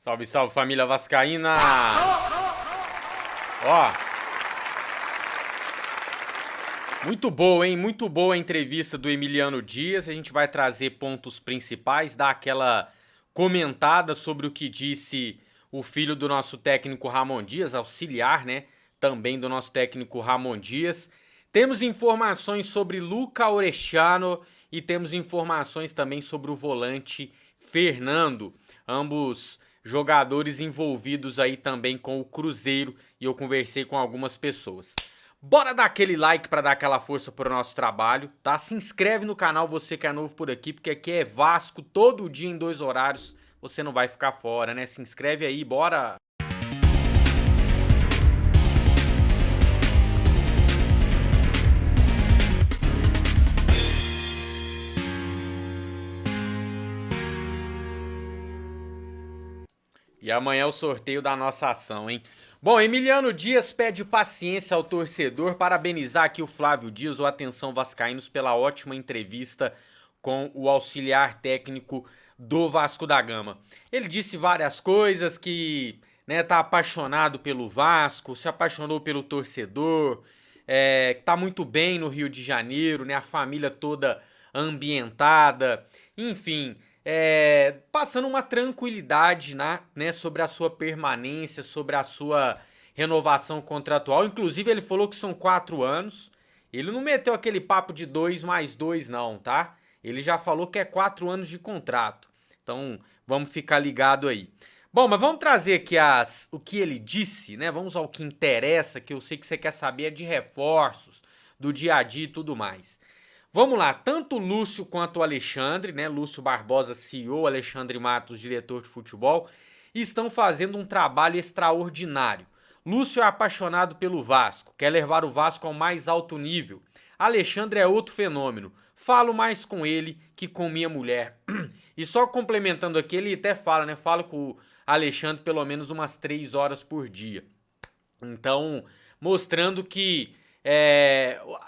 Salve, salve, família vascaína! Ó, muito boa, hein? Muito boa a entrevista do Emiliano Dias. A gente vai trazer pontos principais, dar aquela comentada sobre o que disse o filho do nosso técnico Ramon Dias, auxiliar, né? Também do nosso técnico Ramon Dias. Temos informações sobre Luca Orechano e temos informações também sobre o volante Fernando, ambos jogadores envolvidos aí também com o Cruzeiro, e eu conversei com algumas pessoas. Bora dar aquele like para dar aquela força pro nosso trabalho, tá? Se inscreve no canal você que é novo por aqui, porque aqui é Vasco todo dia em 2 horários, você não vai ficar fora, né? Se inscreve aí, bora! E amanhã é o sorteio da nossa ação, hein? Bom, Emiliano Dias pede paciência ao torcedor, parabenizar aqui o Flávio Dias, o Atenção Vascaínos, pela ótima entrevista com o auxiliar técnico do Vasco da Gama. Ele disse várias coisas, que tá apaixonado pelo Vasco, se apaixonou pelo torcedor, que tá muito bem no Rio de Janeiro, né? A família toda ambientada, enfim... passando uma tranquilidade, né, sobre a sua permanência, sobre a sua renovação contratual. Inclusive, ele falou que são 4 anos. Ele não meteu aquele papo de 2 mais 2, não, tá? Ele já falou que é 4 anos de contrato. Então, vamos ficar ligado aí. Bom, mas vamos trazer aqui o que ele disse, né? Vamos ao que interessa, que eu sei que você quer saber, é de reforços, do dia a dia e tudo mais. Vamos lá, tanto o Lúcio quanto o Alexandre, né? Lúcio Barbosa, CEO, Alexandre Matos, diretor de futebol, estão fazendo um trabalho extraordinário. Lúcio é apaixonado pelo Vasco, quer levar o Vasco ao mais alto nível. Alexandre é outro fenômeno. Falo mais com ele que com minha mulher. E só complementando aqui, ele até fala, né? Falo com o Alexandre pelo menos umas 3 horas por dia. Então, mostrando que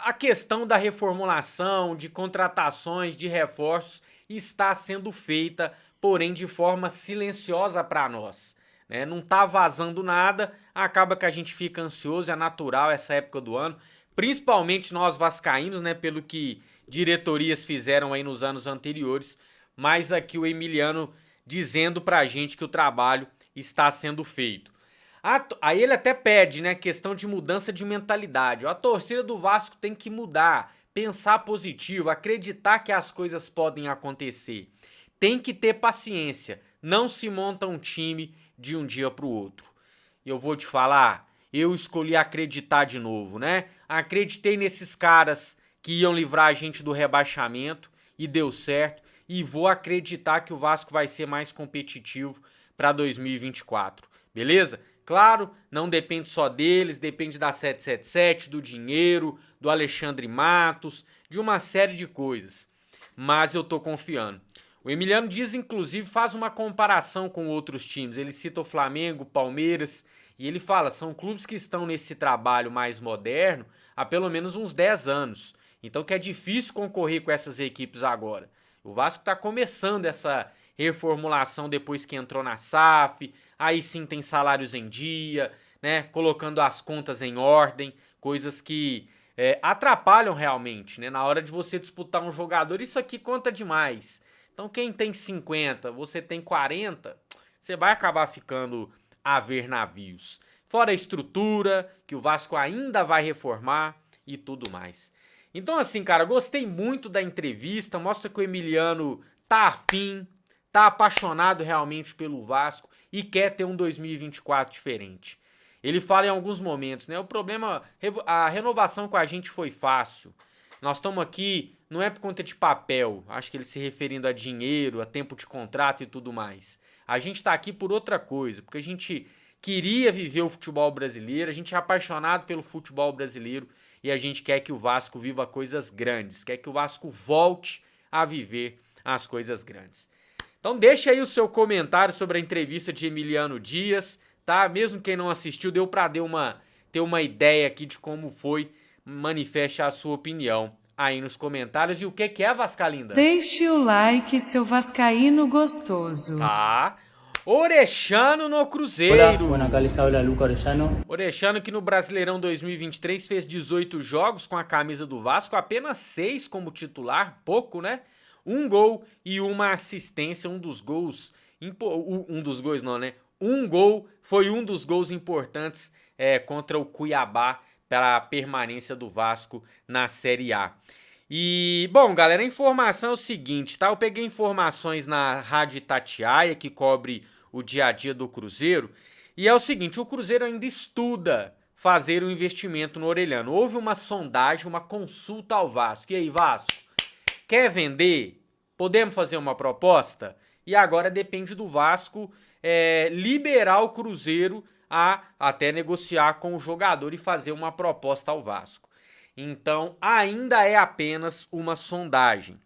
a questão da reformulação, de contratações, de reforços está sendo feita, porém de forma silenciosa para nós, né? Não tá vazando nada, acaba que a gente fica ansioso, é natural essa época do ano, principalmente nós vascaínos, né? Pelo que diretorias fizeram aí nos anos anteriores, mas aqui o Emiliano dizendo pra gente que o trabalho está sendo feito. Aí ele até pede, né, questão de mudança de mentalidade. A torcida do Vasco tem que mudar, pensar positivo, acreditar que as coisas podem acontecer. Tem que ter paciência, não se monta um time de um dia para o outro. E eu vou te falar, eu escolhi acreditar de novo, né? Acreditei nesses caras que iam livrar a gente do rebaixamento e deu certo. E vou acreditar que o Vasco vai ser mais competitivo para 2024, beleza? Claro, não depende só deles, depende da 777, do dinheiro, do Alexandre Matos, de uma série de coisas. Mas eu tô confiando. O Emiliano Dias, inclusive, faz uma comparação com outros times. Ele cita o Flamengo, o Palmeiras, e ele fala, são clubes que estão nesse trabalho mais moderno há pelo menos uns 10 anos. Então que é difícil concorrer com essas equipes agora. O Vasco tá começando essa reformulação depois que entrou na SAF, aí sim tem salários em dia, né? Colocando as contas em ordem, coisas que atrapalham realmente, né? Na hora de você disputar um jogador, isso aqui conta demais. Então quem tem 50, você tem 40, você vai acabar ficando a ver navios. Fora a estrutura, que o Vasco ainda vai reformar e tudo mais. Então assim, cara, gostei muito da entrevista, mostra que o Emiliano tá afim, tá apaixonado realmente pelo Vasco e quer ter um 2024 diferente. Ele fala em alguns momentos, né? O problema, a renovação com a gente foi fácil. Nós estamos aqui, não é por conta de papel, acho que ele se referindo a dinheiro, a tempo de contrato e tudo mais. A gente tá aqui por outra coisa, porque a gente queria viver o futebol brasileiro, a gente é apaixonado pelo futebol brasileiro e a gente quer que o Vasco viva coisas grandes, quer que o Vasco volte a viver as coisas grandes. Então deixa aí o seu comentário sobre a entrevista de Emiliano Dias, tá? Mesmo quem não assistiu, deu pra ter uma ideia aqui de como foi, manifeste a sua opinião aí nos comentários. E o que é, Vascalinda? Deixe o like, seu vascaíno gostoso. Tá. Orexano no Cruzeiro. Hola, bueno, acá les habla Luca Orellano. Orexano que no Brasileirão 2023 fez 18 jogos com a camisa do Vasco, apenas 6 como titular, pouco, né? Um gol e uma assistência, um dos gols não, né? Um gol foi um dos gols importantes contra o Cuiabá para a permanência do Vasco na Série A. E, bom, galera, a informação é o seguinte, tá? Eu peguei informações na Rádio Itatiaia, que cobre o dia a dia do Cruzeiro, e é o seguinte, o Cruzeiro ainda estuda fazer um investimento no Orellano. Houve uma sondagem, uma consulta ao Vasco. E aí, Vasco, quer vender? Podemos fazer uma proposta? E agora depende do Vasco liberar o Cruzeiro a até negociar com o jogador e fazer uma proposta ao Vasco. Então, ainda é apenas uma sondagem.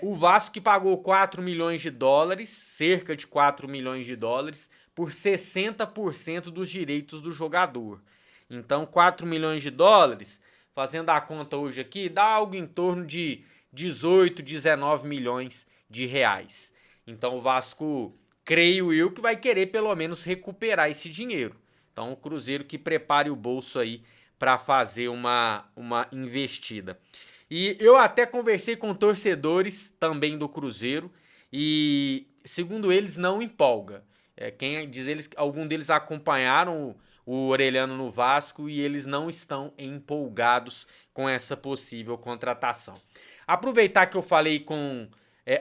O Vasco que pagou 4 milhões de dólares, cerca de 4 milhões de dólares, por 60% dos direitos do jogador. Então, 4 milhões de dólares, fazendo a conta hoje aqui, dá algo em torno de 18, 19 milhões de reais. Então, o Vasco, creio eu, que vai querer pelo menos recuperar esse dinheiro. Então, o Cruzeiro que prepare o bolso aí para fazer uma investida. E eu até conversei com torcedores também do Cruzeiro e, segundo eles, não empolga. Quem diz eles, alguns deles acompanharam o Orellano no Vasco e eles não estão empolgados com essa possível contratação. Aproveitar que eu falei com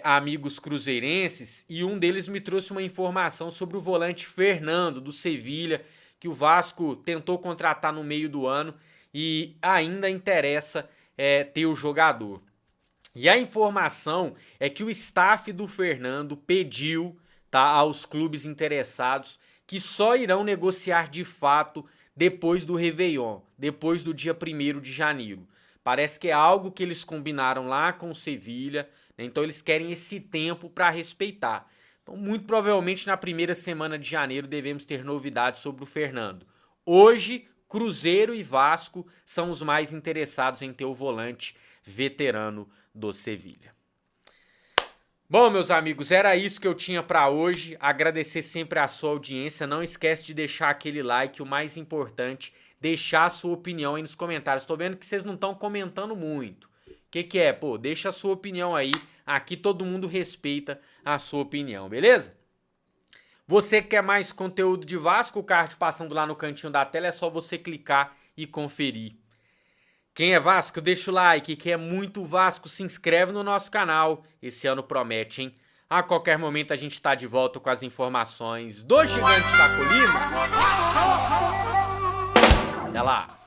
amigos cruzeirenses e um deles me trouxe uma informação sobre o volante Fernando do Sevilha, que o Vasco tentou contratar no meio do ano e ainda interessa ter o jogador. E a informação é que o staff do Fernando pediu, tá, aos clubes interessados que só irão negociar de fato depois do Réveillon, depois do dia 1º de janeiro. Parece que é algo que eles combinaram lá com o Sevilha, né? Então eles querem esse tempo para respeitar. Então, muito provavelmente na primeira semana de janeiro devemos ter novidades sobre o Fernando. Hoje, Cruzeiro e Vasco são os mais interessados em ter o volante veterano do Sevilha. Bom, meus amigos, era isso que eu tinha para hoje. Agradecer sempre a sua audiência. Não esquece de deixar aquele like, o mais importante, deixar a sua opinião aí nos comentários. Estou vendo que vocês não estão comentando muito. O que é? Pô, deixa a sua opinião aí. Aqui todo mundo respeita a sua opinião, beleza? Você que quer mais conteúdo de Vasco, o card passando lá no cantinho da tela, é só você clicar e conferir. Quem é Vasco, deixa o like. Quem é muito Vasco, se inscreve no nosso canal. Esse ano promete, hein? A qualquer momento a gente tá de volta com as informações do Gigante da Colina. Até lá!